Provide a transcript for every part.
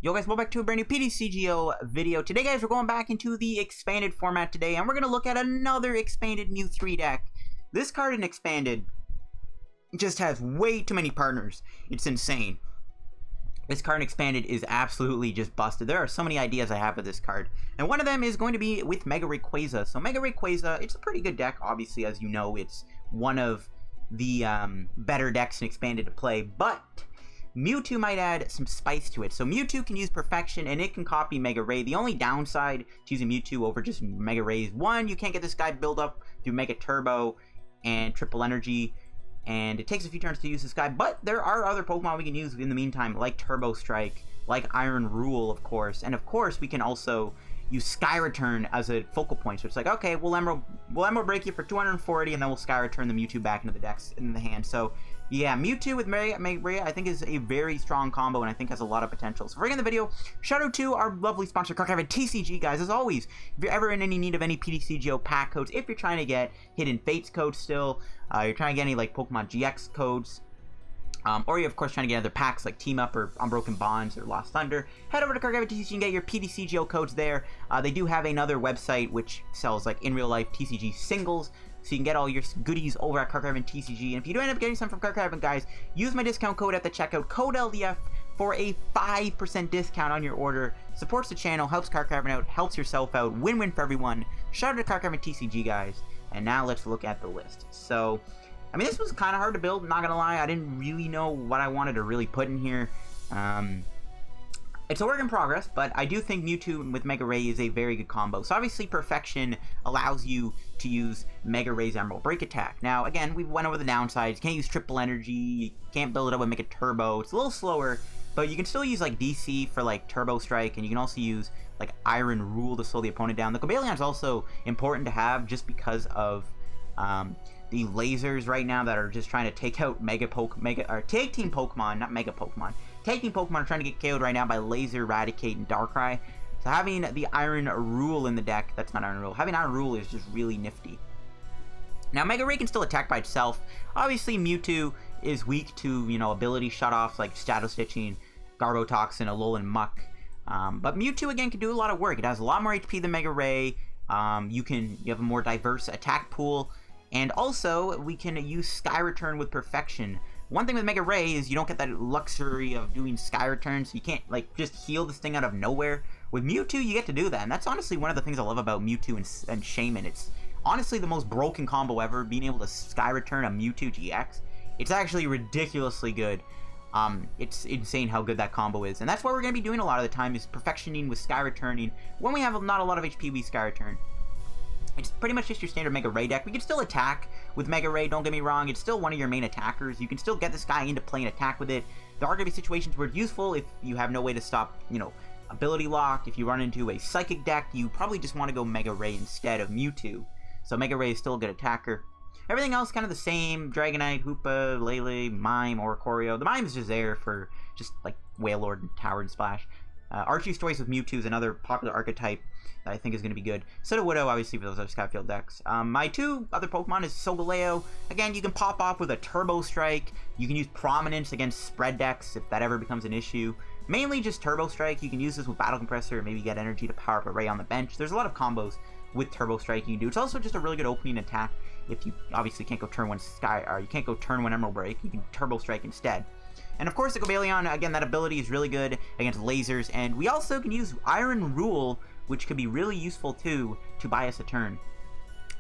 Yo guys, welcome back to a brand new PTCGO video. Today guys, we're going back into the expanded format today, and we're going to look at another expanded Mew 3 deck. This card in expanded just has way too many partners. It's insane. This card in expanded is absolutely just busted. There are so many ideas I have with this card. And one of them is going to be with Mega Rayquaza. So Mega Rayquaza, it's a pretty good deck. Obviously, as you know, it's one of the better decks in expanded to play. But Mewtwo might add some spice to it. So Mewtwo can use Perfection, and it can copy Mega Ray. The only downside to using Mewtwo over just Mega Ray is, one, you can't get this guy build up through Mega Turbo and Triple Energy, and it takes a few turns to use this guy. But there are other Pokemon we can use in the meantime, like Turbo Strike, like Iron Rule, of course. And of course, we can also use Sky Return as a focal point. So it's like, okay, we'll Emerald break you for 240, and then we'll Sky Return the Mewtwo back into the decks in the hand. So yeah, Mewtwo with Mega Ray, I think, is a very strong combo, and I think has a lot of potential. So for the video, shout out to our lovely sponsor, PTCGO, guys. As always, if you're ever in any need of any PTCGO pack codes, if you're trying to get Hidden Fates codes still, you're trying to get any like Pokemon GX codes, or you're of course trying to get other packs like Team Up or Unbroken Bonds or Lost Thunder, head over to PTCGO and get your PTCGO codes there. They do have another website which sells like in real life TCG singles, so you can get all your goodies over at TCG. And if you do end up getting some from guys, use my discount code at the checkout, code LDF, for a 5% discount on your order. Supports the channel, helps out, helps yourself out, win-win for everyone. Shout out to TCG, guys. And now let's look at the list. So, I mean, this was kind of hard to build, not gonna lie. I didn't really know what I wanted to really put in here. It's a work in progress, but I do think Mewtwo with Mega Ray is a very good combo. So obviously Perfection allows you to use Mega Ray's Emerald Break attack. Now, again, we went over the downsides. You can't use Triple Energy, you can't build it up with Mega Turbo. It's a little slower, but you can still use like DC for like Turbo Strike, and you can also use like Iron Rule to slow the opponent down. The Cobalion is also important to have just because of the lasers right now that are just trying to take out Tag Team Pokemon, not Mega Pokemon. Tag Team Pokemon are trying to get KO'd right now by Laser, Eradicate, and Darkrai. So having the Iron Rule in the deck, that's not Iron Rule, having Iron Rule is just really nifty. Now, Mega Ray can still attack by itself. Obviously, Mewtwo is weak to, you know, ability shut-offs like Shadow Stitching, Garbotoxin, Alolan Muck. But Mewtwo, again, can do a lot of work. It has a lot more HP than Mega Ray. You have a more diverse attack pool. And also, we can use Sky Return with Perfection. One thing with Mega Ray is you don't get that luxury of doing Sky Return, so you can't, like, just heal this thing out of nowhere. With Mewtwo, you get to do that, and that's honestly one of the things I love about Mewtwo and Shaymin. It's honestly the most broken combo ever, being able to Sky Return a Mewtwo GX. It's actually ridiculously good. It's insane how good that combo is, and that's what we're going to be doing a lot of the time, is Perfectioning with Sky Returning. When we have not a lot of HP, we Sky Return. It's pretty much just your standard Mega Ray deck. We can still attack with Mega Ray, don't get me wrong. It's still one of your main attackers. You can still get this guy into play and attack with it. There are going to be situations where it's useful if you have no way to stop, you know, Ability Lock. If you run into a Psychic deck, you probably just want to go Mega Ray instead of Mewtwo. So Mega Ray is still a good attacker. Everything else kind of the same. Dragonite, Hoopa, Lele, Mime, Oricorio. The Mime is just there for just like Wailord and Tower and Splash. Archie's Choice with Mewtwo is another popular archetype that I think is going to be good. Sudowoodo, obviously, for those other Skyfield decks. My two other Pokemon is Solgaleo. Again, you can pop off with a Turbo Strike. You can use Prominence against spread decks if that ever becomes an issue. Mainly just Turbo Strike. You can use this with Battle Compressor, maybe get energy to power up a Ray on the bench. There's a lot of combos with Turbo Strike you can do. It's also just a really good opening attack if you obviously can't go turn one Sky, or you can't go turn one Emerald Break. You can Turbo Strike instead. And of course, the Cobalion, again, that ability is really good against lasers. And we also can use Iron Rule, which could be really useful too, to buy us a turn.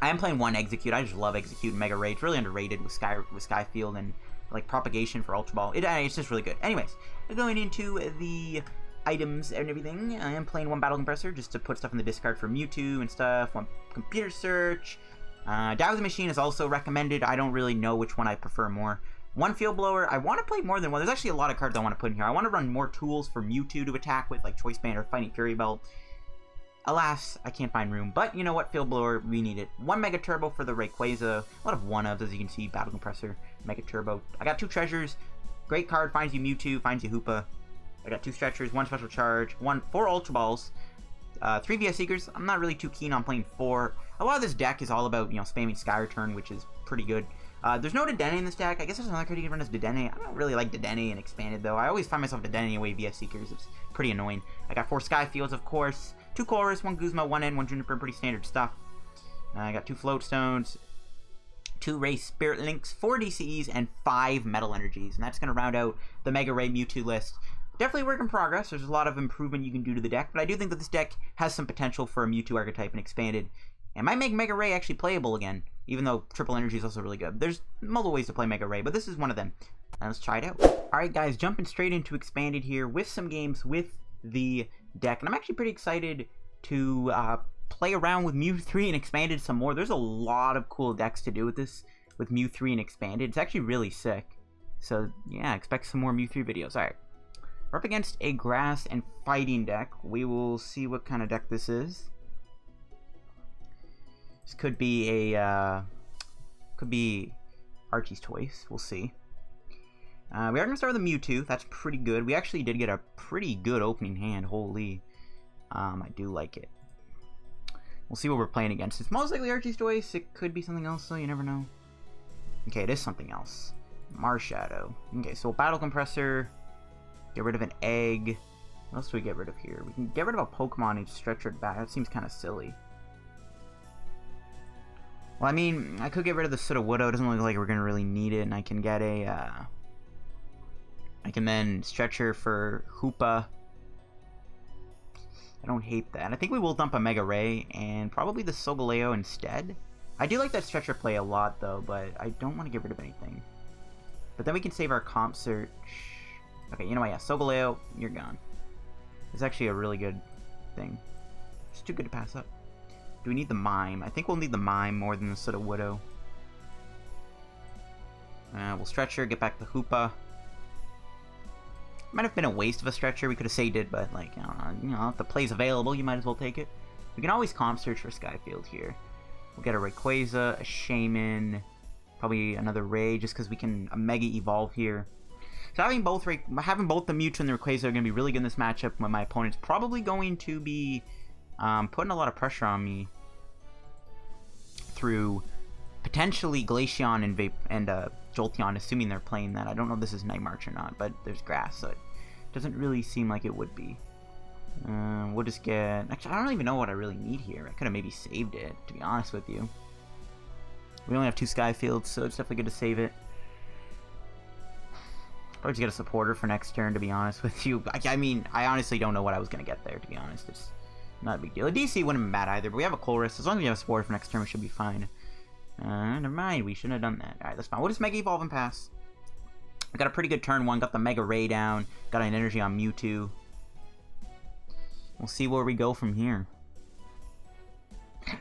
I am playing one Exeggcute. I just love Exeggcute and Mega Ray. It's really underrated with Skyfield and like Propagation for Ultra Ball. It's just really good. Anyways, going into the items and everything, I am playing one Battle Compressor just to put stuff in the discard for Mewtwo and stuff. One Computer Search. Dowsing Machine is also recommended. I don't really know which one I prefer more. One Field Blower. I want to play more than one. There's actually a lot of cards I want to put in here. I want to run more tools for Mewtwo to attack with, like Choice Band or Fighting Fury Belt. Alas, I can't find room. But you know what? Field Blower, we need it. One Mega Turbo for the Rayquaza. A lot of one-ofs, as you can see. Battle Compressor, Mega Turbo. I got two treasures. Great card. Finds you Mewtwo. Finds you Hoopa. I got two stretchers. One Special Charge. Four Ultra Balls. 3 VS Seekers. I'm not really too keen on playing 4. A lot of this deck is all about, you know, spamming Sky Return, which is pretty good. There's no Dedenne in this deck. I guess there's another card you can run as Dedenne. I don't really like Dedenne in Expanded, though. I always find myself Dedenne away via Seekers. It's pretty annoying. I got 4 Sky Fields, of course, 2 Colress, 1 Guzma, 1 N, 1 Juniper, pretty standard stuff. I got 2 Float Stones, 2 Ray Spirit Links, 4 DCEs, and 5 Metal Energies. And that's going to round out the Mega Ray Mewtwo list. Definitely work in progress. There's a lot of improvement you can do to the deck, but I do think that this deck has some potential for a Mewtwo archetype in Expanded. It might make Mega Ray actually playable again, even though Triple Energy is also really good. There's multiple ways to play Mega Ray, but this is one of them. And let's try it out. Alright guys, jumping straight into Expanded here with some games with the deck. And I'm actually pretty excited to play around with Mew 3 and Expanded some more. There's a lot of cool decks to do with this, with Mew 3 and Expanded. It's actually really sick. So yeah, expect some more Mew 3 videos. Alright. We're up against a Grass and Fighting deck. We will see what kind of deck this is. This could be a, Archie's Toys. We'll see. We are going to start with a Mewtwo. That's pretty good. We actually did get a pretty good opening hand. Holy. I do like it. We'll see what we're playing against. It's most likely Archie's Toys. It could be something else, though. You never know. Okay, it is something else. Marshadow. Okay, so we'll battle Compressor. Get rid of an egg. What else do we get rid of here? We can get rid of a Pokemon and stretch it back. That seems kind of silly. Well, I mean, I could get rid of the Sudowoodo. It doesn't look like we're going to really need it. And I can get a, I can then stretch her for Hoopa. I don't hate that. I think we will dump a Mega Ray and probably the Solgaleo instead. I do like that stretcher play a lot, though, but I don't want to get rid of anything. But then we can save our comp search. Okay, you know what? Yeah, Solgaleo, you're gone. It's actually a really good thing. It's too good to pass up. Do we need the Mime? I think we'll need the Mime more than the Sudowoodo. We'll stretcher, get back the Hoopa. Might have been a waste of a stretcher. We could have saved it, but like, you know, if the play's available, you might as well take it. We can always comp search for Skyfield here. We'll get a Rayquaza, a Shaymin, probably another Ray, just because we can Mega Evolve here. So having both the Mewtwo and the Rayquaza are going to be really good in this matchup when my opponent's probably going to be putting a lot of pressure on me through potentially Glaceon and Jolteon, assuming they're playing that. I don't know if this is Night March or not, but there's grass, so it doesn't really seem like it would be. We'll just get... Actually, I don't even know what I really need here. I could have maybe saved it, to be honest with you. We only have 2 Skyfields, so it's definitely good to save it. Probably just get a supporter for next turn, to be honest with you. I mean, I honestly don't know what I was going to get there, to be honest. It's not a big deal. A DC wouldn't be bad either, but we have a Colress. As long as we have a supporter for next turn, we should be fine. Never mind, we shouldn't have done that. Alright, that's fine. We'll just Mega Evolve and pass. We got a pretty good turn 1, got the Mega Ray down, got an energy on Mewtwo. We'll see where we go from here.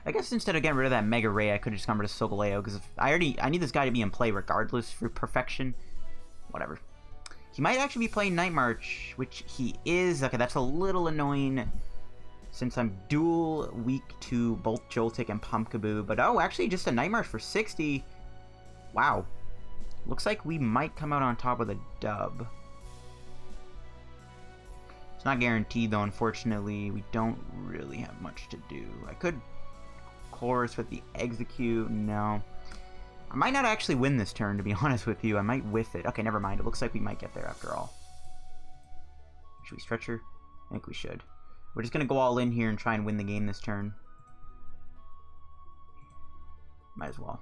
I guess instead of getting rid of that Mega Ray, I could have just gone rid of Solgaleo, because I need this guy to be in play regardless for perfection. Whatever. He might actually be playing Night March, which he is. Okay, that's a little annoying since I'm dual weak to both Joltik and Pumpkaboo. But oh, actually just a Night March for 60. Wow. Looks like we might come out on top with a dub. It's not guaranteed though, unfortunately. We don't really have much to do. I could Chorus with the Exeggcute. No. I might not actually win this turn, to be honest with you. I might whiff it. Okay, never mind. It looks like we might get there after all. Should we stretcher? I think we should. We're just going to go all in here and try and win the game this turn. Might as well.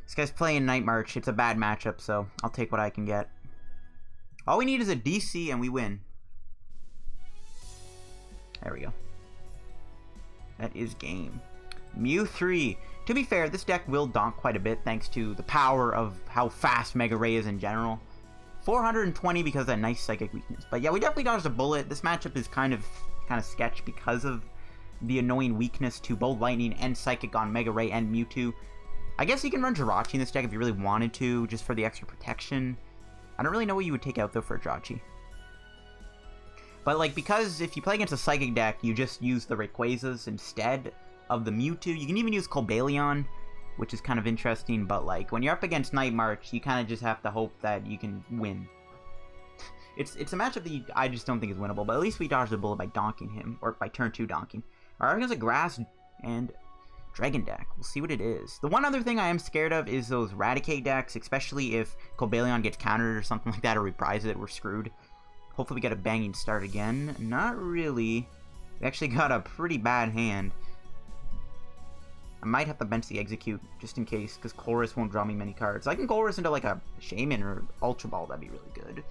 This guy's playing Night March. It's a bad matchup, so I'll take what I can get. All we need is a DC and we win. There we go. That is game. Mew 3. To be fair, this deck will donk quite a bit thanks to the power of how fast Mega Ray is in general. 420 because of that nice Psychic weakness. But yeah, we definitely dodged a bullet. This matchup is kind of sketch because of the annoying weakness to both Lightning and Psychic on Mega Ray and Mewtwo. I guess you can run Jirachi in this deck if you really wanted to, just for the extra protection. I don't really know what you would take out though for a Jirachi. But like, because if you play against a Psychic deck, you just use the Rayquazas instead of the Mewtwo. You can even use Cobalion, which is kind of interesting, but like when you're up against Night March, you kind of just have to hope that you can win. It's a matchup that I just don't think is winnable, but at least we dodged the bullet by donking him, or by turn 2 donking. Alright, here's a Grass and Dragon deck. We'll see what it is. The one other thing I am scared of is those Raticate decks, especially if Cobalion gets countered or something like that, or reprises it, we're screwed. Hopefully we get a banging start again. Not really. We actually got a pretty bad hand. I might have to bench the Exeggcute just in case, because Colress won't draw me many cards. I can Colress into like a Shaymin or Ultra Ball, that'd be really good.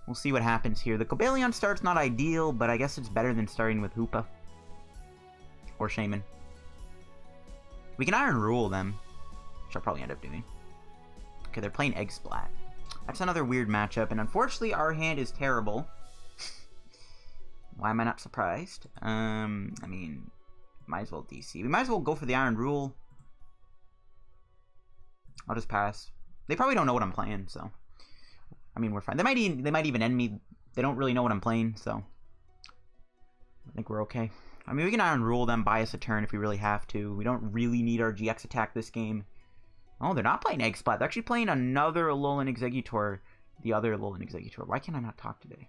We'll see what happens here. The Cobalion start's not ideal, but I guess it's better than starting with Hoopa. Or Shaymin. We can Iron Rule them, which I'll probably end up doing. Okay, they're playing Egg Splat. That's another weird matchup, and unfortunately our hand is terrible. Why am I not surprised? I mean, might as well DC. We might as well go for the Iron Rule. I'll just pass. They probably don't know what I'm playing, so I mean, we're fine. They might even end me. They don't really know what I'm playing, so I think we're okay. I mean, we can Iron Rule them, buy us a turn if we really have to. We don't really need our GX attack this game. Oh, they're not playing Egg Splat. They're actually playing another Alolan Exeggutor. The other Alolan Exeggutor. Why can't I not talk today?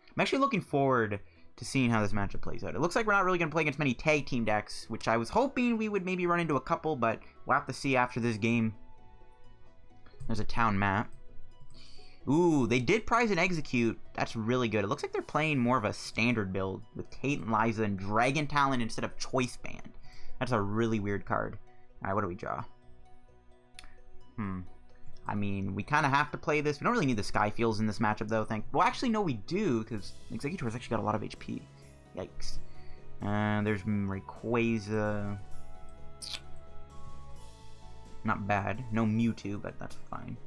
I'm actually looking forward to seeing how this matchup plays out. It looks like we're not really going to play against many tag team decks, which I was hoping we would maybe run into a couple, but we'll have to see after this game. There's a town map. Ooh, they did prize an Exeggcute. That's really good. It looks like they're playing more of a standard build with Tate and Liza and Dragon Talon instead of Choice Band. That's a really weird card. Alright, what do we draw? I mean, we kind of have to play this. We don't really need the Skyfields in this matchup, though. Well, actually, no, we do, because Exeggutor's actually got a lot of HP. Yikes. There's M Rayquaza. Not bad. No Mewtwo, but that's fine.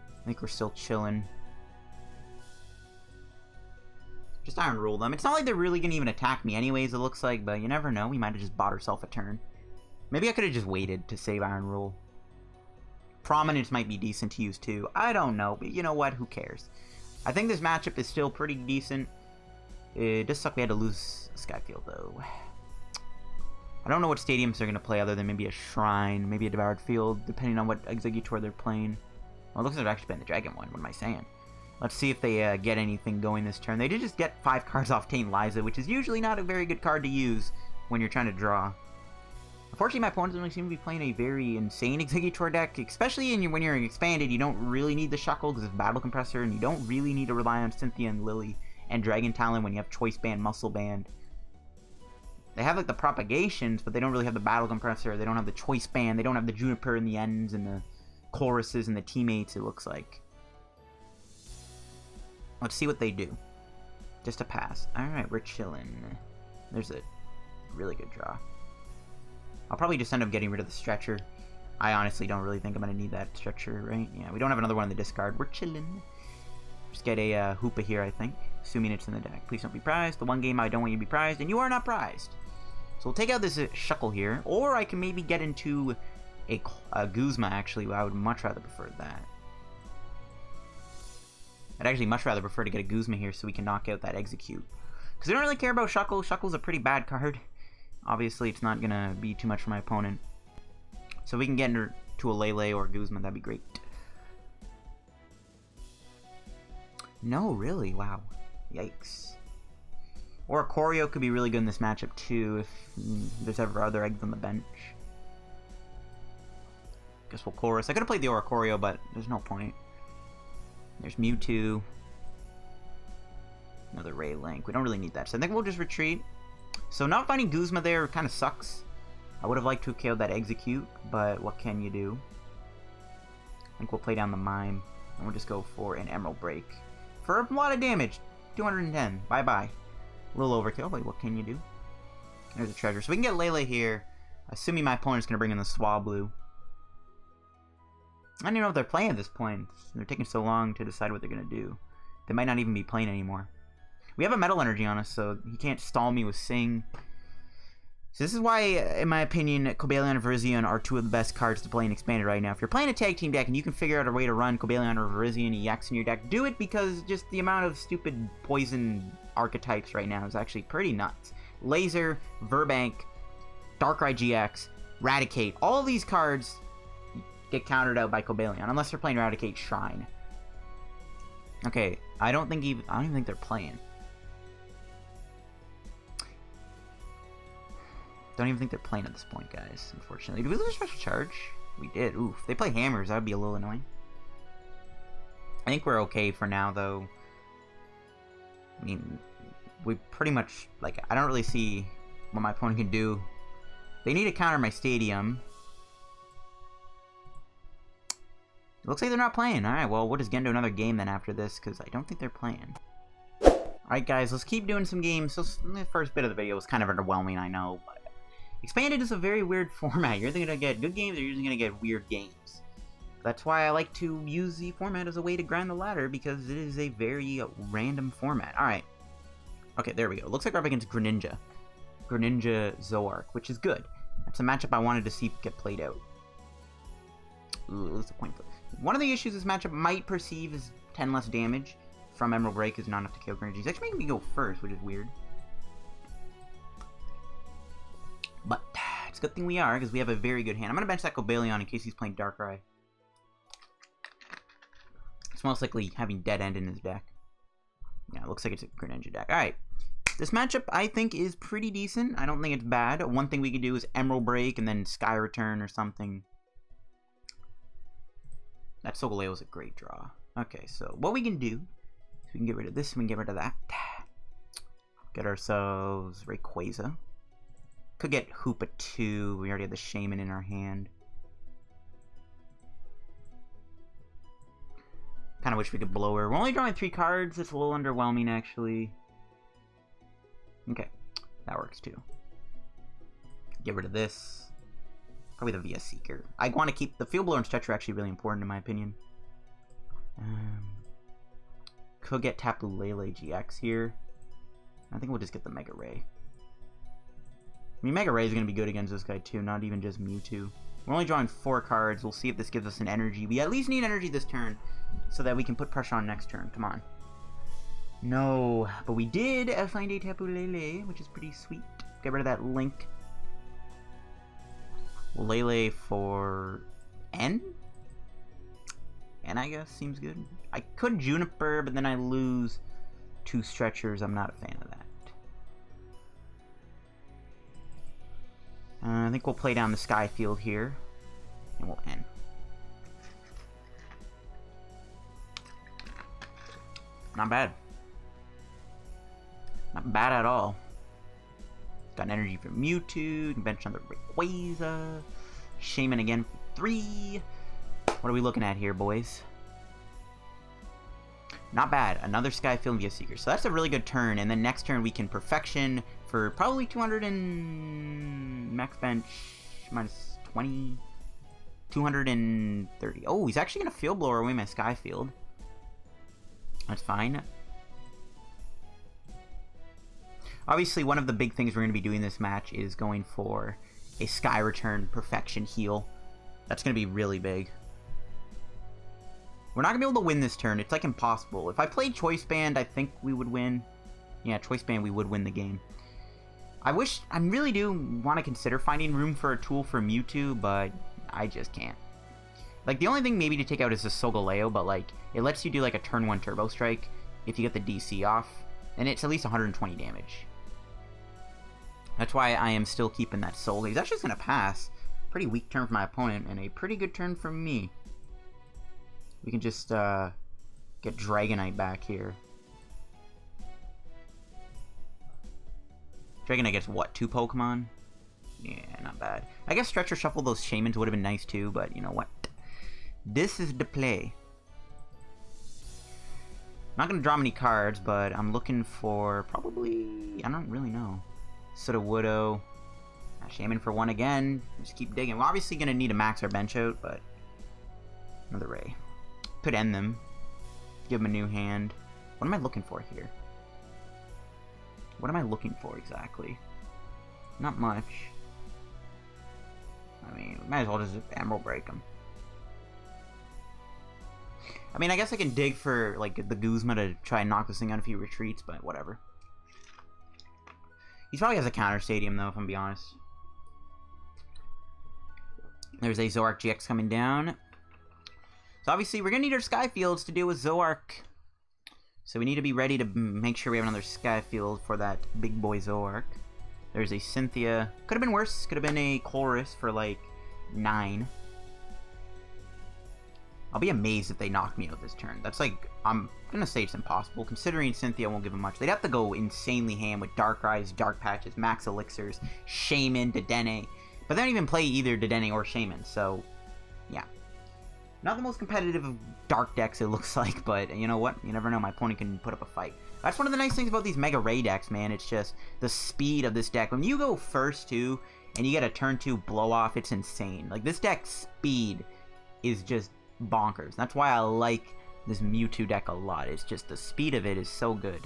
I think we're still chilling. Just Iron Rule them. It's not like they're really going to even attack me anyways, it looks like, but you never know. We might have just bought ourselves a turn. Maybe I could have just waited to save Iron Rule. Prominence might be decent to use too. I don't know, but you know what? Who cares? I think this matchup is still pretty decent. It does suck we had to lose Skyfield, though. I don't know what stadiums they're going to play other than maybe a Shrine, maybe a Devoured Field, depending on what Exeggutor they're playing. Well, it looks like they're actually playing the Dragon one. What am I saying? Let's see if they get anything going this turn. They did just get 5 cards off Tate and Liza, which is usually not a very good card to use when you're trying to draw. Unfortunately, my opponents don't seem to be playing a very insane Exeggutor deck, especially when you're expanded. You don't really need the Shuckle because it's Battle Compressor, and you don't really need to rely on Cynthia and Lily and Dragon Talon when you have Choice Band, Muscle Band. They have like the propagations, but they don't really have the Battle Compressor. They don't have the Choice Band. They don't have the Juniper in the ends and the Choruses and the teammates, it looks like. Let's see what they do. Just a pass. Alright, we're chilling. There's a really good draw. I'll probably just end up getting rid of the Stretcher. I honestly don't really think I'm going to need that Stretcher, right? Yeah, we don't have another one in the discard. We're chilling. Just get a Hoopa here, I think. Assuming it's in the deck. Please don't be prized. The one game I don't want you to be prized, and you are not prized. So we'll take out this Shuckle here. Or I can maybe get into a Guzma, actually. I would much rather prefer that. I'd actually much rather prefer to get a Guzma here so we can knock out that Exeggcute. Because we don't really care about Shuckle. Shuckle's a pretty bad card. Obviously, it's not going to be too much for my opponent. So we can get into a Lele or a Guzma. That'd be great. No, really? Wow. Yikes. Oricorio could be really good in this matchup, too, if there's ever other eggs on the bench. Guess we'll Chorus. I could have played the Oricorio, but there's no point. There's Mewtwo. Another Ray Link. We don't really need that, so I think we'll just retreat. So not finding Guzma there kind of sucks. I would have liked to have killed that Exeggcute, but what can you do? I think we'll play down the Mime, and we'll just go for an Emerald Break. For a lot of damage. 210. Bye-bye. A little overkill, but what can you do? There's a treasure. So we can get Lele here, assuming my opponent's going to bring in the Swablu. I don't even know if they're playing at this point. They're taking so long to decide what they're going to do. They might not even be playing anymore. We have a Metal Energy on us, so he can't stall me with Sing. So this is why, in my opinion, Cobalion and Virizion are two of the best cards to play in Expanded right now. If you're playing a tag team deck and you can figure out a way to run Cobalion or Virizion EX in your deck, do it, because just the amount of stupid poison archetypes right now is actually pretty nuts. Laser, Verbank, Darkrai GX, Raticate, all of these cards get countered out by Cobalion, unless they're playing Raticate Shrine. Okay, I don't even think they're playing. Don't even think they're playing at this point, guys, unfortunately. Did we lose a special charge? We did. Oof. If they play hammers, that would be a little annoying. I think we're okay for now, though. I mean, we pretty much, like, I don't really see what my opponent can do. They need to counter my stadium. It looks like they're not playing. Alright, well, we'll just get into another game then after this, because I don't think they're playing. Alright, guys, let's keep doing some games. So, the first bit of the video was kind of underwhelming, I know, but Expanded is a very weird format. You're either going to get good games, or you're just going to get weird games. That's why I like to use the format as a way to grind the ladder, because it is a very random format. Alright. Okay, there we go. Looks like we're up against Greninja. Greninja Zoroark, which is good. That's a matchup I wanted to see get played out. Ooh, that's a point. One of the issues this matchup might perceive is 10 less damage from Emerald Break is not enough to kill Greninja. He's actually making me go first, which is weird. But it's a good thing we are, because we have a very good hand. I'm going to bench that Cobalion in case he's playing Darkrai. It's most likely having Dead End in his deck. Yeah, it looks like it's a Greninja deck. Alright. This matchup, I think, is pretty decent. I don't think it's bad. One thing we can do is Emerald Break and then Sky Return or something. That Solgaleo is a great draw. Okay, so what we can do is we can get rid of this and we can get rid of that. Get ourselves Rayquaza. Could get Hoopa-2. We already have the Shaymin in our hand. Kind of wish we could blow her. We're only drawing 3 cards. It's a little underwhelming, actually. Okay, that works too. Get rid of this. Probably the VS Seeker. I want to keep the Field Blower and Stretcher actually really important in my opinion. Could get Tapu Lele-GX here. I think we'll just get the Mega Ray. I mean, Mega Ray is going to be good against this guy too, not even just Mewtwo. We're only drawing 4 cards. We'll see if this gives us an energy. We at least need energy this turn so that we can put pressure on next turn. Come on. No, but we did find a Tapu Lele, which is pretty sweet. Get rid of that Link. Lele for N? N, I guess, seems good. I could Juniper, but then I lose 2 Stretchers. I'm not a fan of that. I think we'll play down the Sky Field here, and we'll N. Not bad. Not bad at all. Got an energy from Mewtwo, bench on the Rayquaza, Shaymin again for 3. What are we looking at here, boys? Not bad. Another Skyfield via Seeker. So that's a really good turn, and then next turn we can Perfection for probably 200 and max bench minus 20, 230. Oh, he's actually going to Field Blower away my Skyfield. That's fine. Obviously, one of the big things we're going to be doing this match is going for a Sky Return Perfection heal. That's going to be really big. We're not going to be able to win this turn. It's like impossible. If I played Choice Band, I think we would win. Yeah, Choice Band, we would win the game. I really do want to consider finding room for a tool for Mewtwo, but I just can't. Like, the only thing maybe to take out is the Solgaleo, but, like, it lets you do, like, a turn 1 Turbo Strike if you get the DC off, and it's at least 120 damage. That's why I am still keeping that Soul. He's actually going to pass. Pretty weak turn for my opponent, and a pretty good turn for me. We can just, get Dragonite back here. Dragonite gets, what, 2 Pokemon? Yeah, not bad. I guess Stretcher Shuffle those Shaymins would have been nice too, but you know what? This is the play. Not going to draw many cards, but I'm looking for probably... I don't really know. Sudowoodo. Shaymin for 1 again. Just keep digging. We're obviously going to need to max our bench out, but... Another Ray. Could end them. Give them a new hand. What am I looking for here? What am I looking for exactly? Not much. I mean, we might as well just Emerald Break them. I mean, I guess I can dig for, like, the Guzma to try and knock this thing out if he retreats, but whatever. He probably has a counter stadium, though, if I'm being honest. There's a Zoroark GX coming down. So obviously, we're going to need our Skyfields to deal with Zoroark. So we need to be ready to make sure we have another Skyfield for that big boy Zoroark. There's a Cynthia. Could have been worse. Could have been a Colress for like 9. I'll be amazed if they knock me out this turn. That's like, I'm gonna say it's impossible, considering Cynthia won't give them much. They'd have to go insanely ham with Dark Eyes, Dark Patches, Max Elixirs, Shaymin, Dedenne. But they don't even play either Dedenne or Shaymin, so yeah. Not the most competitive of Dark decks, it looks like, but you know what? You never know, my opponent can put up a fight. That's one of the nice things about these Mega Ray decks, man. It's just the speed of this deck. When you go first, too, and you get a turn 2 blow-off, it's insane. Like, this deck's speed is just bonkers. That's why I like this Mewtwo deck a lot. It's just the speed of it is so good.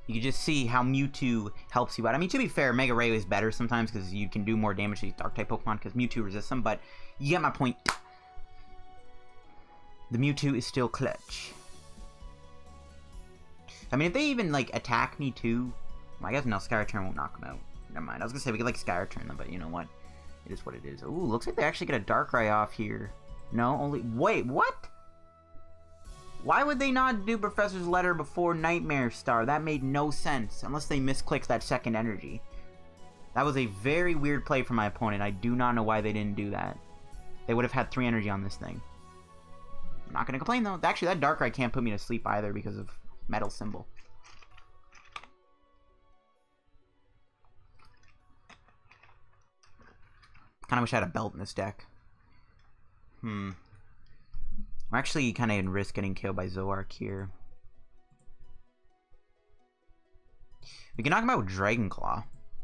You can just see how Mewtwo helps you out. I mean, to be fair, Mega Ray is better sometimes because you can do more damage to these Dark-type Pokemon because Mewtwo resists them, but you get my point. The Mewtwo is still clutch. I mean, if they even, like, attack me, too... Well, I guess no, Sky Return won't knock them out. Never mind. I was gonna say we could, like, Sky Return them, but you know what? It is what it is. Ooh, looks like they actually get a Darkrai off here. No, only... Wait, what? Why would they not do Professor's Letter before Nightmare Star? That made no sense, unless they misclicked that second energy. That was a very weird play from my opponent. I do not know why they didn't do that. They would have had 3 energy on this thing. I'm not gonna complain, though. Actually, that Darkrai can't put me to sleep either because of Metal Symbol. Kinda wish I had a belt in this deck. I'm actually kinda in risk getting killed by Zoroark here. We can knock him out with Dragon Claw.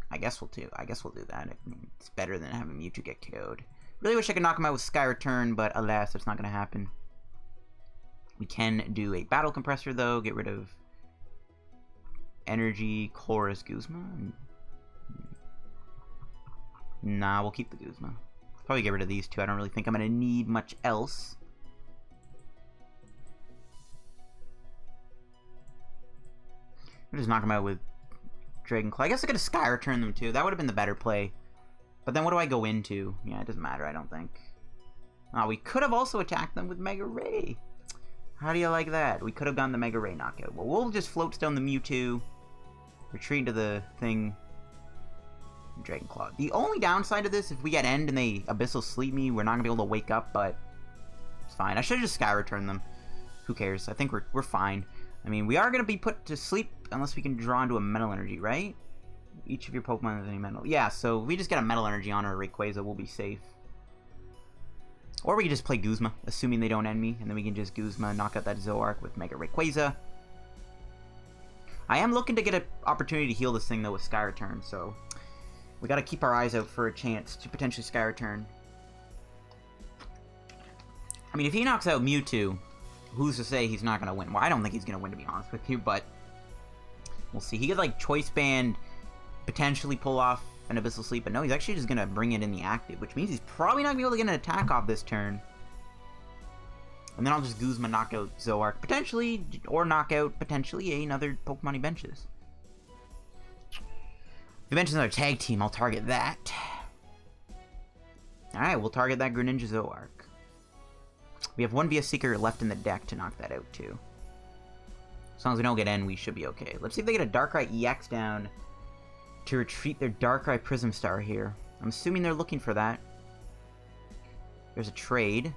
I guess we'll do that. I mean, it's better than having Mewtwo get KO'd. Really wish I could knock him out with Sky Return, but alas, that's not gonna happen. We can do a Battle Compressor, though. Get rid of Energy, Chorus, Guzma. Nah, we'll keep the Guzma. Probably get rid of these two. I don't really think I'm going to need much else. I'll just knock them out with Dragon Claw. I guess I could have Sky Return them, too. That would have been the better play. But then what do I go into? Yeah, it doesn't matter, I don't think. Oh, we could have also attacked them with Mega Ray. How do you like that? We could have gone the Mega Ray knockout. Well, we'll just Float Stone the Mewtwo. Retreat into the thing. Dragon Claw. The only downside to this, if we get End and they Abyssal Sleep me, we're not going to be able to wake up, but it's fine. I should have just Sky Returned them. Who cares? I think we're fine. I mean, we are going to be put to sleep unless we can draw into a Metal Energy, right? Each of your Pokemon has any Metal. Yeah, so if we just get a Metal Energy on our Rayquaza, we'll be safe. Or we can just play Guzma, assuming they don't end me, and then we can just Guzma, knock out that Zoroark with Mega Rayquaza. I am looking to get an opportunity to heal this thing, though, with Sky Return, so we gotta keep our eyes out for a chance to potentially Sky Return. I mean, if he knocks out Mewtwo, who's to say he's not gonna win? Well, I don't think he's gonna win, to be honest with you, but we'll see. He could, like, Choice Band, potentially pull off an Abyssal Sleep, but no, he's actually just gonna bring it in the active, which means he's probably not gonna be able to get an attack off this turn. And then I'll just Guzma knock out Zoroark, potentially, or knock out, potentially, another Pokemon he benches. If he benches another tag team, I'll target that. Alright, we'll target that Greninja Zoroark. We have one VS Seeker left in the deck to knock that out, too. As long as we don't get N, we should be okay. Let's see if they get a Darkrai-EX down to retreat their Darkrai Prism Star here. I'm assuming they're looking for that. There's a trade.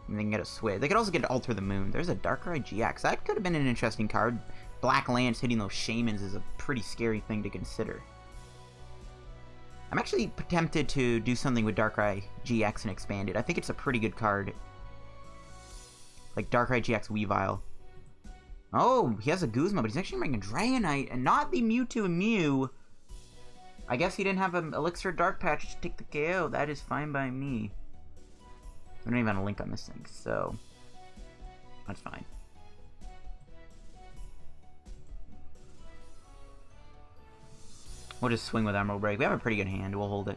And they can get a Switch. They could also get Alter the Moon. There's a Darkrai GX. That could have been an interesting card. Black Lance hitting those Shaymins is a pretty scary thing to consider. I'm actually tempted to do something with Darkrai GX and expand it. I think it's a pretty good card. Like Darkrai GX Weavile. Oh, he has a Guzma, but he's actually making a Dragonite and not the Mewtwo and Mew. I guess he didn't have an Elixir Dark Patch to take the KO. That is fine by me. We don't even have a link on this thing, so that's fine. We'll just swing with Emerald Break. We have a pretty good hand. We'll hold it.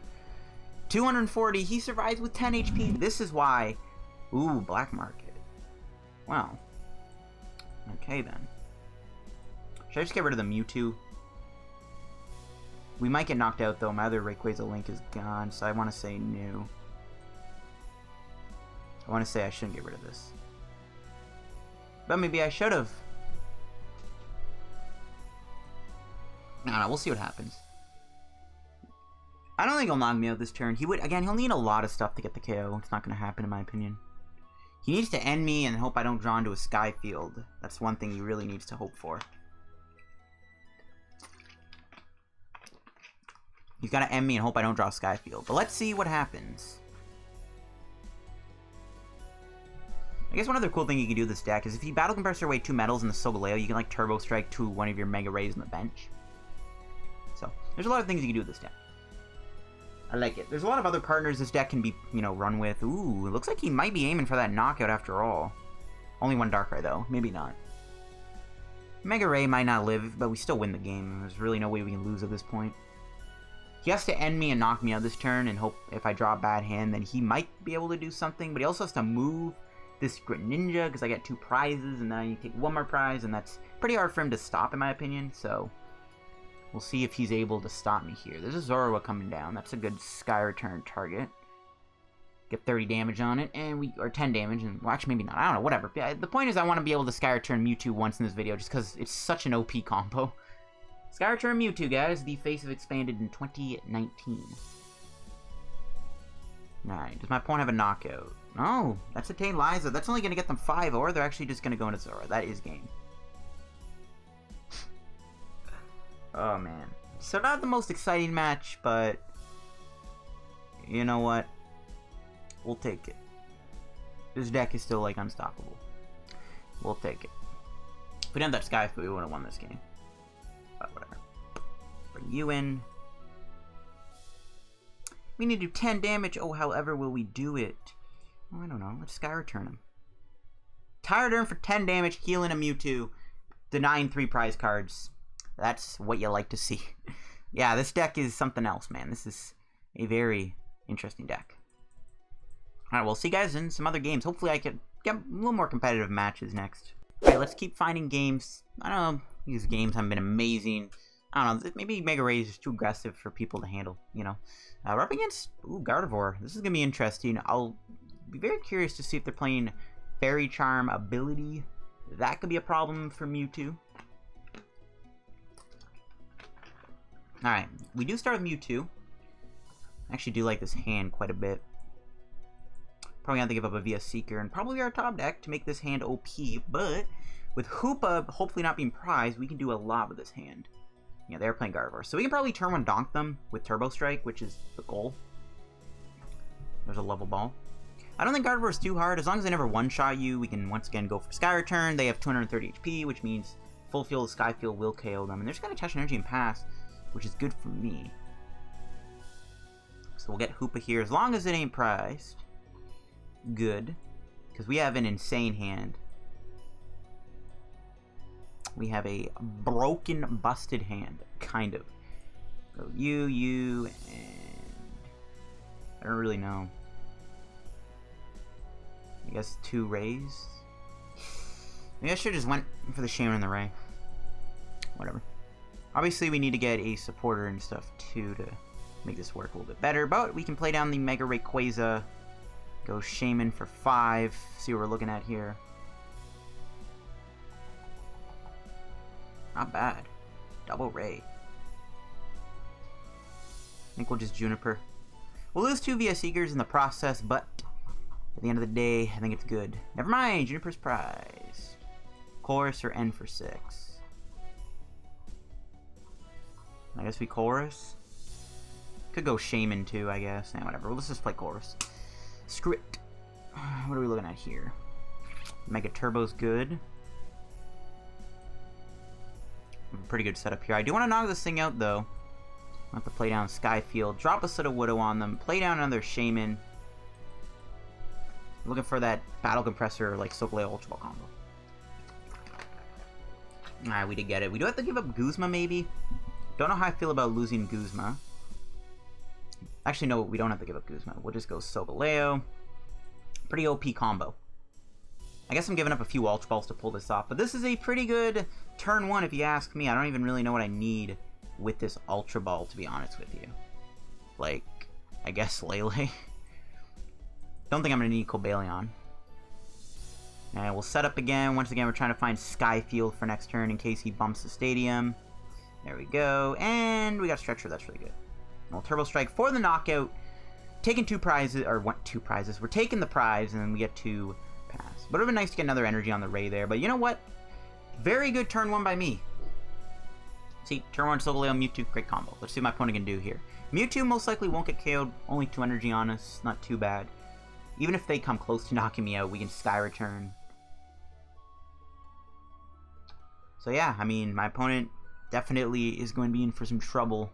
240. He survives with 10 HP. This is why. Ooh, Black Market. Wow. Okay, then. Should I just get rid of the Mewtwo? We might get knocked out, though. My other Rayquaza Link is gone, so I want to say no. I want to say I shouldn't get rid of this. But maybe I should have. I don't know, we'll see what happens. I don't think he'll knock me out this turn. He would, again, he'll need a lot of stuff to get the KO. It's not going to happen in my opinion. He needs to end me and hope I don't draw into a Sky Field. That's one thing he really needs to hope for. He's got to end me and hope I don't draw a Sky Field. But let's see what happens. I guess one other cool thing you can do with this deck is if you Battle Compressor away 2 metals in the Solgaleo, you can like Turbo Strike to one of your Mega Rays on the bench. So, there's a lot of things you can do with this deck. I like it. There's a lot of other partners this deck can be, you know, run with. Ooh, it looks like he might be aiming for that knockout after all. Only one Darkrai though. Maybe not. Mega Ray might not live, but we still win the game. There's really no way we can lose at this point. He has to end me and knock me out this turn and hope if I draw a bad hand, then he might be able to do something. But he also has to move this Greninja because I get 2 prizes and then I take 1 more prize, and that's pretty hard for him to stop in my opinion. So we'll see if he's able to stop me here. There's a Zorua coming down. That's a good Sky Return target. Get 30 damage on it, and or 10 damage, and well, actually maybe not. I don't know. Whatever. The point is I want to be able to Sky Return Mewtwo once in this video, just because it's such an OP combo. Sky Return Mewtwo, guys. The face of Expanded in 2019. Alright, does my opponent have a knockout? No, that's a Tane Liza. That's only going to get them 5, or they're actually just going to go into Zora. That is game. Oh, man. So not the most exciting match, but you know what? We'll take it. This deck is still, like, unstoppable. We'll take it. If we didn't have that Sky Food, we would have won this game. But whatever. Bring you in. We need to do 10 damage. Oh, however will we do it? Oh, I don't know. Let's Sky Return him. Tired Earn for 10 damage, healing a Mewtwo, denying 3 prize cards. That's what you like to see. Yeah, this deck is something else, man. This is a very interesting deck. Alright, we'll see you guys in some other games. Hopefully I can get a little more competitive matches next. Alright, let's keep finding games. I don't know. These games haven't been amazing. I don't know. Maybe Mega Ray is too aggressive for people to handle, you know. We're up against Gardevoir. This is going to be interesting. I'll be very curious to see if they're playing Fairy Charm ability. That could be a problem for Mewtwo. Alright, we do start with Mewtwo. I actually do like this hand quite a bit. Probably have to give up a VS Seeker and probably our top deck to make this hand OP, but with Hoopa hopefully not being prized, we can do a lot with this hand. Yeah, they're playing Gardevoir. So we can probably turn 1 donk them with Turbo Strike, which is the goal. There's a level ball. I don't think Gardevoir is too hard. As long as they never one-shot you, we can once again go for Sky Return. They have 230 HP, which means Full Field, Sky Field will KO them. And they're just going to Touch Energy and pass, which is good for me. So we'll get Hoopa here, as long as it ain't prized. Good. Because we have an insane hand. We have a broken, busted hand. Kind of. So you, and I don't really know. I guess 2 Rays. Maybe I should have just went for the Shaymin and the Ray. Whatever. Obviously, we need to get a supporter and stuff, too, to make this work a little bit better. But we can play down the Mega Rayquaza. Go Shaymin for 5. See what we're looking at here. Not bad. Double Ray. I think we'll just Juniper. We'll lose 2 VS Seekers in the process, but at the end of the day, I think it's good. Never mind, Juniper's prized. Chorus or N for 6. I guess we Chorus. Could go Shaymin too, I guess. Nah, whatever. Let's just play Chorus. Screw it. What are we looking at here? Mega Turbo's good. Pretty good setup here. I do want to knock this thing out, though. I'll have to play down Skyfield, drop a Sudowoodo on them, play down another Shaymin. Looking for that Battle Compressor, like Solgaleo Ultra Ball combo. Alright, we did get it. We do have to give up Guzma, maybe. Don't know how I feel about losing Guzma. Actually, no, we don't have to give up Guzma. We'll just go Solgaleo. Pretty OP combo. I guess I'm giving up a few Ultra Balls to pull this off, but this is a pretty good turn 1 if you ask me. I don't even really know what I need with this Ultra Ball, to be honest with you. Like, I guess Lele. Don't think I'm going to need Cobalion. And we'll set up again. Once again, we're trying to find Skyfield for next turn in case he bumps the stadium. There we go. And we got Stretcher. That's really good. Well, Turbo Strike for the knockout. Taking 2 prizes, or what, 2 prizes. We're taking the prize, and then we get to pass. But it would have been nice to get another energy on the Ray there. But you know what? Very good turn 1 by me. See, turn 1 Solgaleo, Mewtwo, great combo. Let's see what my opponent can do here. Mewtwo most likely won't get KO'd. Only 2 energy on us. Not too bad. Even if they come close to knocking me out, we can Sky Return. So yeah, I mean, my opponent definitely is going to be in for some trouble.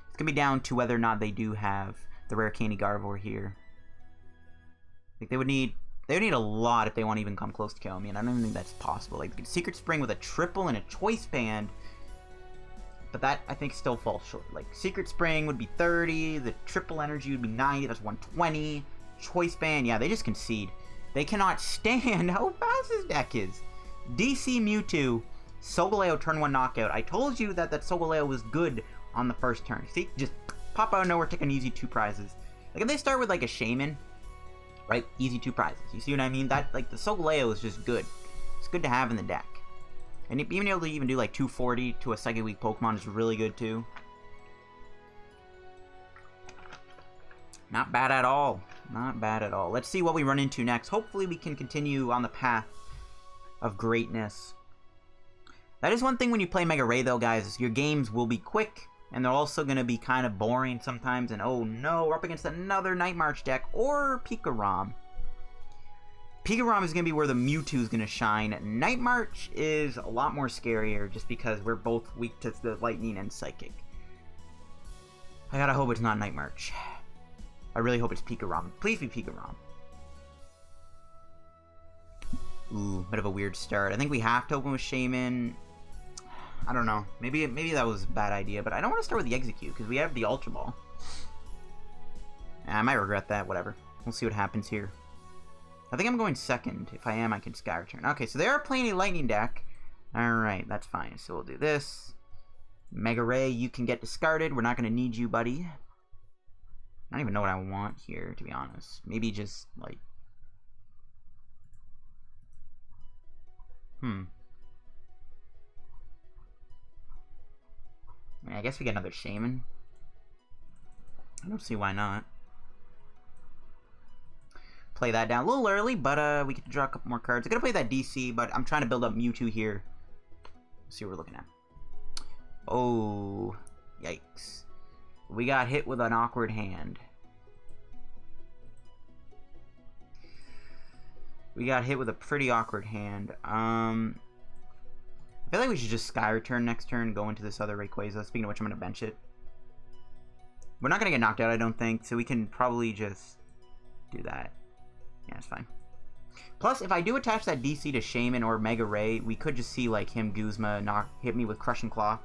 It's going to be down to whether or not they do have the rare Candy Gardevoir here. Like, they would need a lot if they want to even come close to kill me, and I don't even think that's possible. Like, Secret Spring with a triple and a Choice Band, but that, I think, still falls short. Like, Secret Spring would be 30, the triple energy would be 90, that's 120. Choice Band, yeah, they just concede. They cannot stand how fast this deck is. DC Mewtwo, Solgaleo turn 1 knockout. I told you that Solgaleo was good on the first turn. See, just pop out of nowhere, take an easy 2 prizes. Like, if they start with, like, a Shaymin, right, easy 2 prizes. You see what I mean? That, like, the Solgaleo is just good. It's good to have in the deck. And being able to even do, like, 240 to a Psychic Weak Pokemon is really good, too. Not bad at all. Not bad at all. Let's see what we run into next. Hopefully we can continue on the path of greatness. That is one thing when you play Mega Ray, though, guys, is your games will be quick, and they're also going to be kind of boring sometimes, and oh no, we're up against another Night March deck, or Pikarom. Pikarom is going to be where the Mewtwo is going to shine. Night March is a lot more scarier, just because we're both weak to the Lightning and Psychic. I gotta hope it's not Night March. I really hope it's Pikarom. Please be Pikarom. Ooh, bit of a weird start. I think we have to open with Shaymin. I don't know. Maybe that was a bad idea, but I don't want to start with the Exeggcute, because we have the Ultra Ball. I might regret that, whatever. We'll see what happens here. I think I'm going second. If I am, I can Sky Return. Okay, so they are playing a Lightning deck. Alright, that's fine. So we'll do this. Mega Ray, you can get discarded. We're not going to need you, buddy. I don't even know what I want here, to be honest. Maybe just, like... I guess we get another Shaymin. I don't see why not. Play that down a little early, but we get to draw a couple more cards. I'm gonna play that DC, but I'm trying to build up Mewtwo here. Let's see what we're looking at. Oh, yikes. We got hit with an awkward hand. We got hit with a pretty awkward hand. I feel like we should just Sky Return next turn and go into this other Rayquaza. Speaking of which, I'm going to bench it. We're not going to get knocked out, I don't think, so we can probably just do that. Yeah, it's fine. Plus, if I do attach that DC to Shaymin or Mega Ray, we could just see, like, him, Guzma, hit me with Crushing Claw.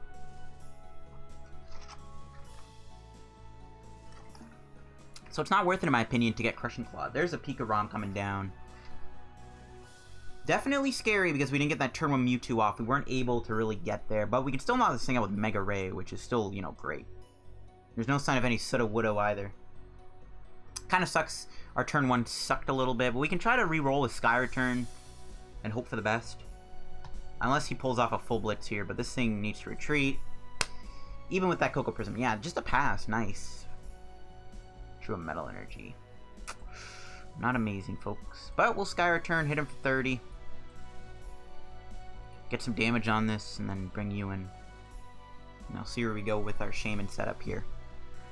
So it's not worth it, in my opinion, to get Crushing Claw. There's a Pikarom coming down. Definitely scary because we didn't get that turn 1 Mewtwo off. We weren't able to really get there, but we can still knock this thing out with Mega Ray, which is still, you know, great. There's no sign of any Sudowoodo either. Kind of sucks. Our turn 1 sucked a little bit, but we can try to re-roll with Sky Return and hope for the best. Unless he pulls off a full Blitz here, but this thing needs to retreat. Even with that Cocoa Prism. Yeah, just a pass. Nice. True Metal Energy. Not amazing, folks. But we'll Sky Return, hit him for 30. Get some damage on this, and then bring you in. And I'll see where we go with our Shaymin setup here.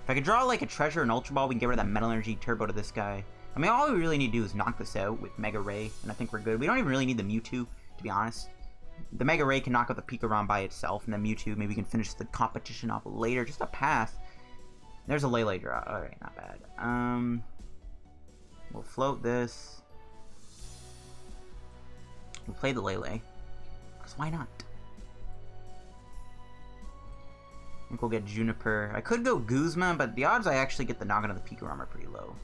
If I could draw, like, a Treasure and Ultra Ball, we can get rid of that Metal Energy Turbo to this guy. I mean, all we really need to do is knock this out with Mega Ray, and I think we're good. We don't even really need the Mewtwo, to be honest. The Mega Ray can knock out the Pikarom by itself, and then Mewtwo, maybe we can finish the competition off later. Just a pass. There's a Lele draw. Alright, not bad. We'll float this. We'll play the Lele. Because why not? I think we'll get Juniper. I could go Guzma, but the odds I actually get the knockout of the Pikarom are pretty low.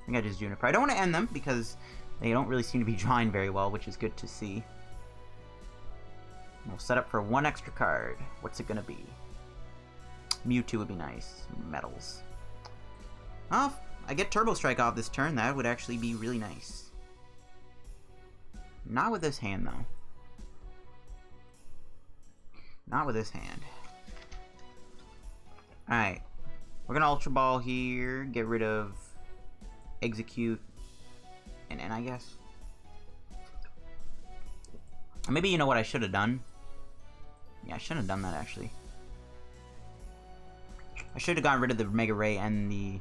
I think I just Juniper. I don't want to end them because they don't really seem to be drawing very well, which is good to see. We'll set up for 1 extra card. What's it going to be? Mewtwo would be nice. Metals. Oh, if I get Turbo Strike off this turn, that would actually be really nice. Not with this hand, though. Not with this hand. Alright. We're gonna Ultra Ball here. Get rid of Exeggcute and N, I guess. Maybe you know what I should have done? Yeah, I shouldn't have done that, actually. I should have gotten rid of the Mega Ray and the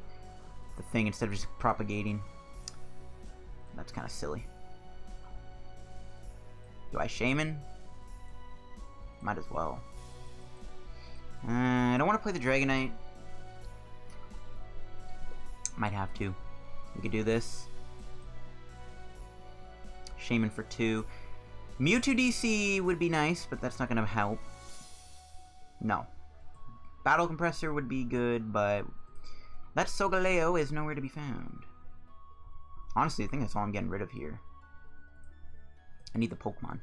thing instead of just propagating. That's kind of silly. Do I Shaymin? Might as well. I don't want to play the Dragonite. Might have to. We could do this. Shaymin for 2. Mewtwo DC would be nice, but that's not going to help. No. Battle Compressor would be good, but that Solgaleo is nowhere to be found. Honestly, I think that's all I'm getting rid of here. I need the Pokemon.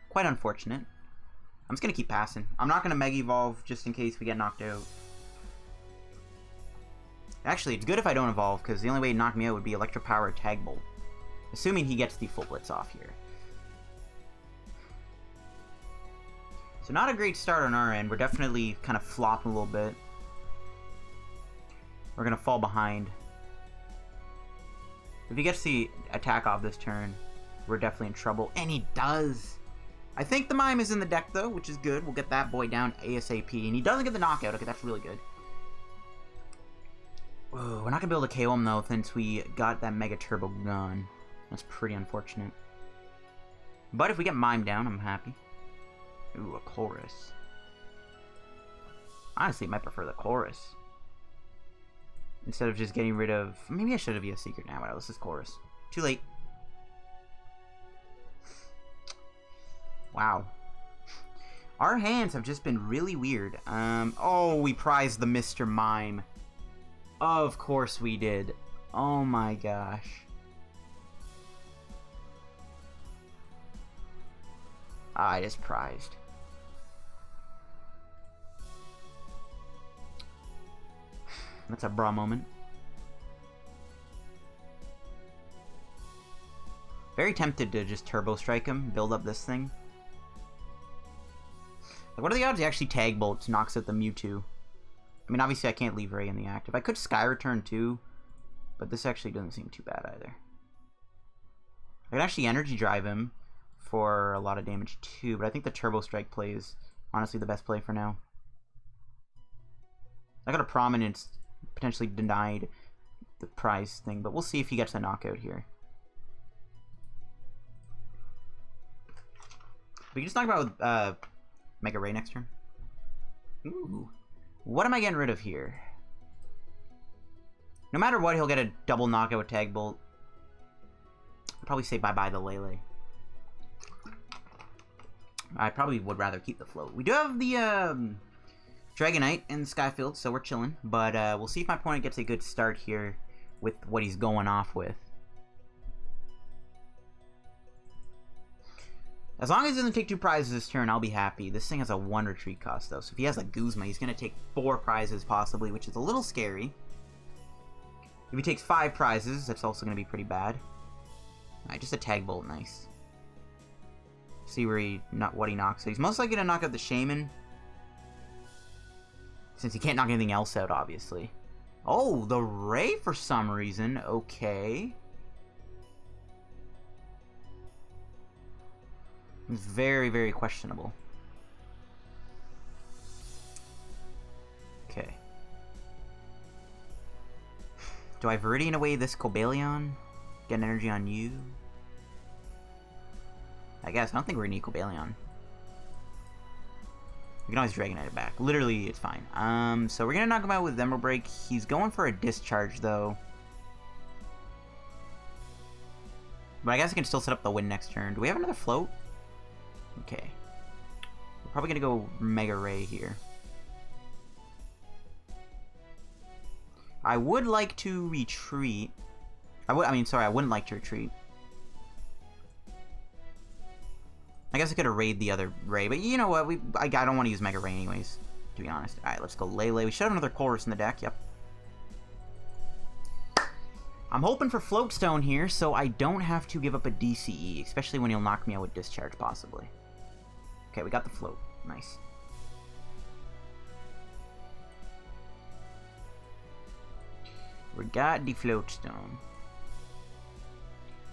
Quite unfortunate. I'm just going to keep passing. I'm not going to Mega Evolve just in case we get knocked out. Actually, it's good if I don't evolve, because the only way to knock me out would be Electric Power or Tag Bolt. Assuming he gets the Full Blitz off here. So not a great start on our end. We're definitely kind of flopping a little bit. We're going to fall behind. If he gets the attack off this turn, we're definitely in trouble. And he does! I think the Mime is in the deck, though, which is good. We'll get that boy down ASAP. And he doesn't get the knockout. Okay, that's really good. Whoa, we're not going to be able to KO him, though, since we got that Mega Turbo gone. That's pretty unfortunate. But if we get Mime down, I'm happy. Ooh, a Colress. Honestly, I might prefer the Colress. Instead of just getting rid of... Maybe I should have used Seeker now. Whatever, this is Colress. Too late. Wow. Our hands have just been really weird. Oh, we prized the Mr. Mime. Of course we did. Oh my gosh. I just prized. That's a bra moment. Very tempted to just Turbo Strike him, build up this thing. Like, what are the odds he actually Tag Bolts, knocks out the Mewtwo? I mean, obviously I can't leave Ray in the active. I could Sky Return too, but this actually doesn't seem too bad either. I could actually Energy Drive him for a lot of damage too, but I think the Turbo Strike play is honestly the best play for now. I got a Prominence potentially denied the prize thing, but we'll see if he gets a knockout here. We can just talk about Mega Ray next turn. Ooh. What am I getting rid of here? No matter what, he'll get a double knockout with Tag Bolt. I'll probably say bye-bye to Lele. I probably would rather keep the float. We do have the Dragonite in Skyfield, so we're chilling. But we'll see if my opponent gets a good start here with what he's going off with. As long as he doesn't take 2 prizes this turn, I'll be happy. This thing has a 1 retreat cost, though. So if he has a Guzma, he's going to take 4 prizes, possibly, which is a little scary. If he takes 5 prizes, that's also going to be pretty bad. Alright, just a Tag Bolt, nice. See where what he knocks. So he's most likely going to knock out the Shaymin. Since he can't knock anything else out, obviously. Oh, the Ray for some reason. Okay. It's very, very questionable. Okay. Do I Viridian away this Cobalion? Get an energy on you? I guess. I don't think we're gonna need Cobalion. We can always Dragonite it back. Literally, it's fine. So we're gonna knock him out with Emerald Break. He's going for a Discharge, though. But I guess I can still set up the win next turn. Do we have another float? Okay. We're probably gonna go Mega Ray here. I would like to retreat. I wouldn't like to retreat. I guess I could have raided the other Ray, but you know what? I don't want to use Mega Ray anyways, to be honest. Alright, let's go Lele. We should have another Colress in the deck, yep. I'm hoping for Floatstone here, so I don't have to give up a DCE, especially when he'll knock me out with Discharge, possibly. Okay, we got the float. Nice. We got the float stone.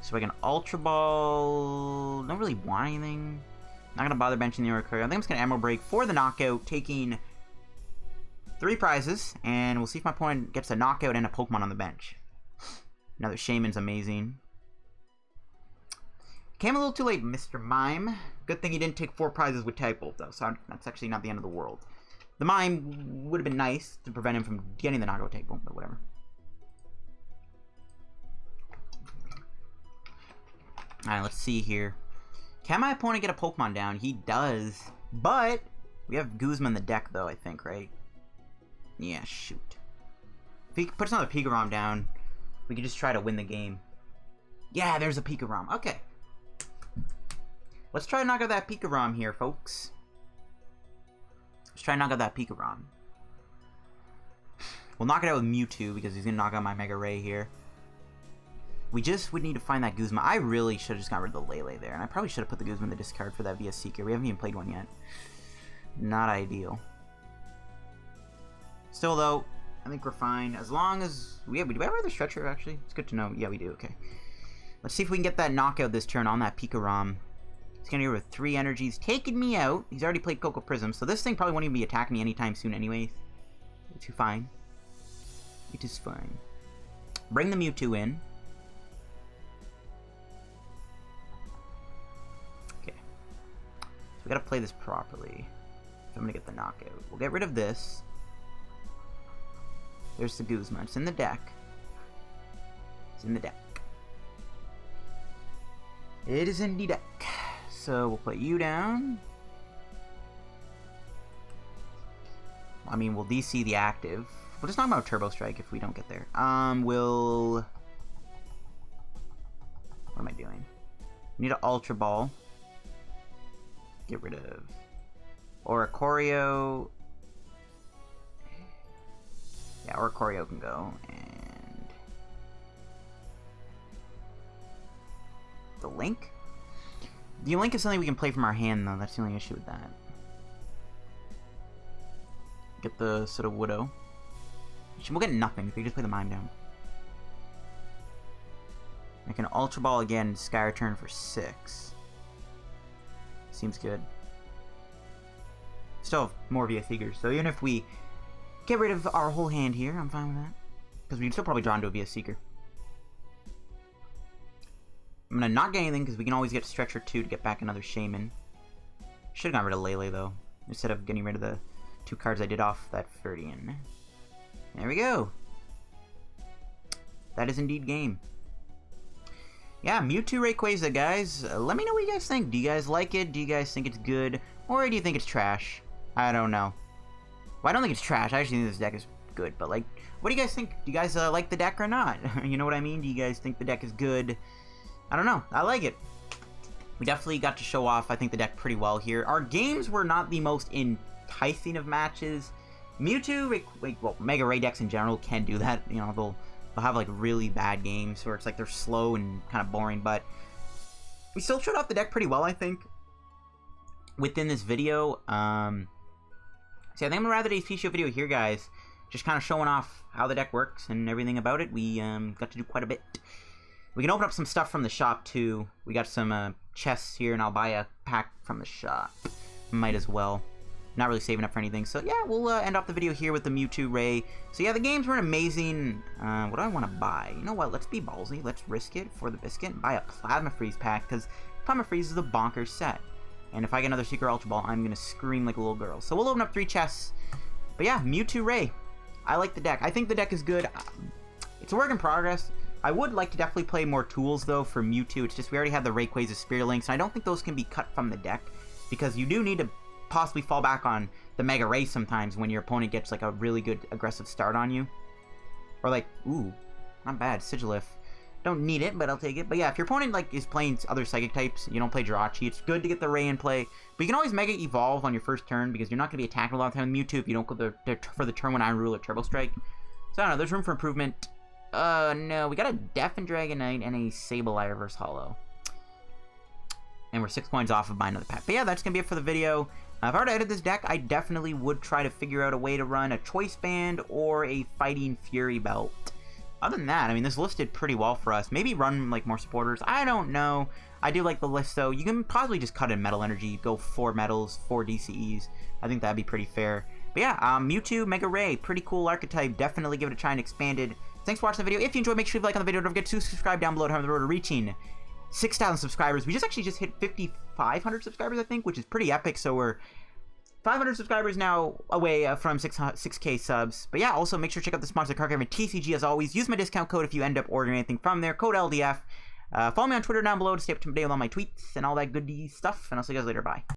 So I can Ultra Ball. Don't really want anything. Not gonna bother benching the Oricorio. I think I'm just gonna Emerald Break for the knockout, taking 3 prizes, and we'll see if my opponent gets a knockout and a Pokemon on the bench. Another Shaymin's amazing. Came a little too late, Mr. Mime. Good thing he didn't take 4 prizes with Tag Bolt, though, so that's actually not the end of the world. The Mime would have been nice to prevent him from getting the knockout with Tag Bolt, but whatever. Alright, let's see here. Can my opponent get a Pokemon down? He does, but we have Guzma in the deck, though, I think, right? Yeah, shoot. If he puts another Pikarom down, we can just try to win the game. Yeah, there's a Pikarom. Okay. Let's try to knock out that Pikarom here, folks. Let's try to knock out that Pikarom. We'll knock it out with Mewtwo, because he's going to knock out my Mega Ray here. We just would need to find that Guzma. I really should have just got rid of the Lele there, and I probably should have put the Guzma in the discard for that via Seeker. We haven't even played one yet. Not ideal. Still, though, I think we're fine. As long as... do we have another Stretcher, actually? It's good to know. Yeah, we do. Okay. Let's see if we can get that knockout this turn on that Pikarom. He's going to go with 3 energies. Taking me out. He's already played Coco Prism, so this thing probably won't even be attacking me anytime soon anyways. Which is fine. It is fine. Bring the Mewtwo in. Okay. So we got to play this properly. If I'm going to get the knockout. We'll get rid of this. There's the Guzma. It's in the deck. It's in the deck. It is in the deck. So we'll put you down. I mean, we'll DC the active. We'll just knock him out Turbo Strike if we don't get there. We'll... what am I doing? We need an Ultra Ball. Get rid of... Oricorio. Yeah, Oricorio can go, and the Link? The Link is something we can play from our hand, though. That's the only issue with that. Get the Sudowoodo. We'll get nothing if we just play the Mime down. I can Ultra Ball again, Sky Return for 6. Seems good. Still have more via Seekers, so even if we get rid of our whole hand here, I'm fine with that. Because we can still probably draw into a via Seeker. I'm going to not get anything because we can always get Stretcher 2 to get back another Shaymin. Should have gotten rid of Lele though, instead of getting rid of the 2 cards I did off that Ferdian. There we go. That is indeed game. Yeah, Mewtwo Rayquaza, guys. Let me know what you guys think. Do you guys like it? Do you guys think it's good? Or do you think it's trash? I don't know. Well, I don't think it's trash. I actually think this deck is good. But, like, what do you guys think? Do you guys like the deck or not? You know what I mean? Do you guys think the deck is good? I don't know. I like it. We definitely got to show off, I think, the deck pretty well here. Our games were not the most enticing of matches. Mewtwo, well, Mega Ray decks in general can do that. You know, they'll have, like, really bad games where it's like they're slow and kind of boring. But we still showed off the deck pretty well, I think, within this video. So I think I'm going to wrap the PTCGO video here, guys. Just kind of showing off how the deck works and everything about it. We got to do quite a bit. We can open up some stuff from the shop, too. We got some chests here, and I'll buy a pack from the shop. Might as well. Not really saving up for anything. So, yeah, we'll end off the video here with the Mewtwo Ray. So, yeah, the games were amazing. What do I want to buy? You know what? Let's be ballsy. Let's risk it for the biscuit and buy a Plasma Freeze pack, because Plasma Freeze is a bonkers set. And if I get another Seeker Ultra Ball, I'm going to scream like a little girl. So, we'll open up 3 chests. But, yeah, Mewtwo Ray. I like the deck. I think the deck is good. It's a work in progress. I would like to definitely play more tools, though, for Mewtwo. It's just we already have the Rayquaza Spirit Links, and I don't think those can be cut from the deck, because you do need to possibly fall back on the Mega Ray sometimes when your opponent gets, like, a really good aggressive start on you. Or, like, ooh, not bad, Sigilyph. Don't need it, but I'll take it. But, yeah, if your opponent, like, is playing other Psychic types, you don't play Jirachi, it's good to get the Ray in play. But you can always Mega Evolve on your first turn, because you're not going to be attacking a lot of time with Mewtwo if you don't go for the turn 1 Iron Rule or Turbo Strike. So, I don't know, there's room for improvement. No, we got a Deaf and Dragonite and a Sableye Reverse Hollow. And we're 6 coins off of buying another pack. But yeah, that's going to be it for the video. If I were to edit this deck, I definitely would try to figure out a way to run a Choice Band or a Fighting Fury Belt. Other than that, I mean, this list did pretty well for us. Maybe run, like, more supporters. I don't know. I do like the list, though. You can possibly just cut in Metal Energy. Go 4 Metals, 4 DCEs. I think that'd be pretty fair. But yeah, Mewtwo, Mega Ray. Pretty cool archetype. Definitely give it a try and expanded. Thanks for watching the video. If you enjoyed, make sure you leave a like on the video. Don't forget to subscribe down below to have the road to reaching 6,000 subscribers. We actually just hit 5,500 subscribers, I think, which is pretty epic. So we're 500 subscribers now away from 6K subs. But yeah, also make sure to check out the sponsor card game TCG as always. Use my discount code if you end up ordering anything from there. Code LDF. Follow me on Twitter down below to stay up to date with all my tweets and all that goody stuff. And I'll see you guys later. Bye.